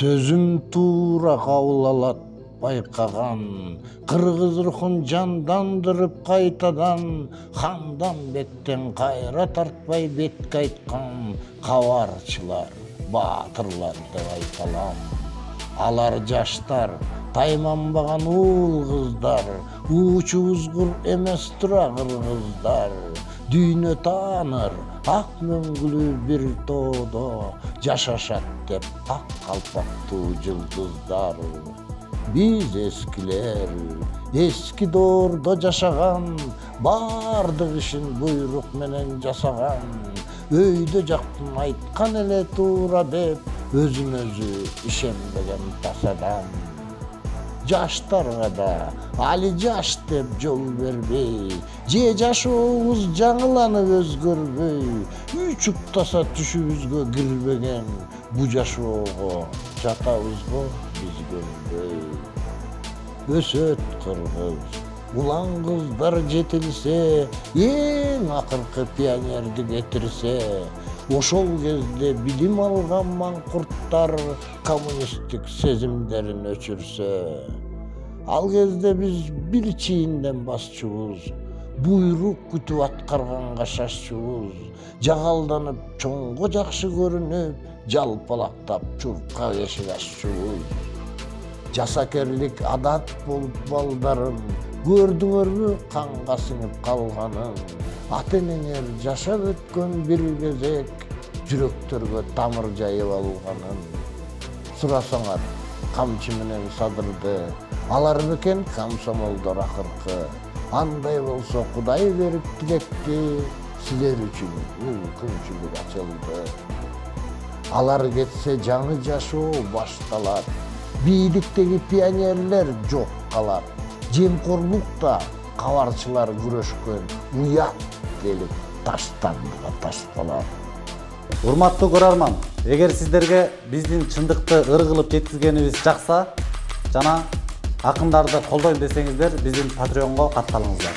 Sözüm tuura kabul alat байқаған, қырғыз рухын жандандырып қайтадан, хандан беттен қайра тартпай бетке айтқан қаварчылар, батырлар деп айталам. Алар жаштар, тайманбаған уул қыздар, уучу узгур эмес тура кыргыздар. Дүйнө тааныр, ак мөңгүлүү бир тоодо, жашашат деп ак калпактуу жылдыздар. Биз эскилер, эски доордо жашаган, бардык ишин буйрук менен жасаган, өйдө жактын айткан эле туура деп, өзүн өзү ишенбеген тасадан. Жаштарга да али жаш деп жол бербей, же жашообуз жаңыланып өзгөрбөй, үч уктаса түшүбүзгө кирбеген бу жашоого жатабызго биз көнбөй. Өсөт кыргыз, улан кыздар жетилсе, эң акыркы пионерди кетирсе, ошол кезде билим алган маңкурттар коммунисттик сезимдерин өчүрсө, ал кезде биз бир чийинден басчубуз, буйрук күтүп аткарганга шашчубуз, жагалданып чоңго жакшы көрүнүп, жалпалактап чуркка кешик аччубуз. Жасакерлик адат болуп балдарым, көрдүңөрбү канга сиңип калганын, ата-энеңер жашап өткөн бир кезек, жүрөктөргө тамыр жайып алганын. Сурасаңар, камчы менен садырды, алар бекен комсомолдор акыркы. Андай болсо Кудай берип тилекти, силер үчүн мүмкүнчүлүк ачылды. Алар кетсе жаңы жашоо башталат, бийликтеги пионерлер жок калат. Жемкорлукта каварчылар күрөшкөн уят келип таштандыга ташталат. Урматтуу көрөрман, эгер сиздерге биздин чындыкты ыр кылып жеткизгенибиз жакса жана акындарды колдойм десеңиздер, биздин Patreon'го катталыңыздар.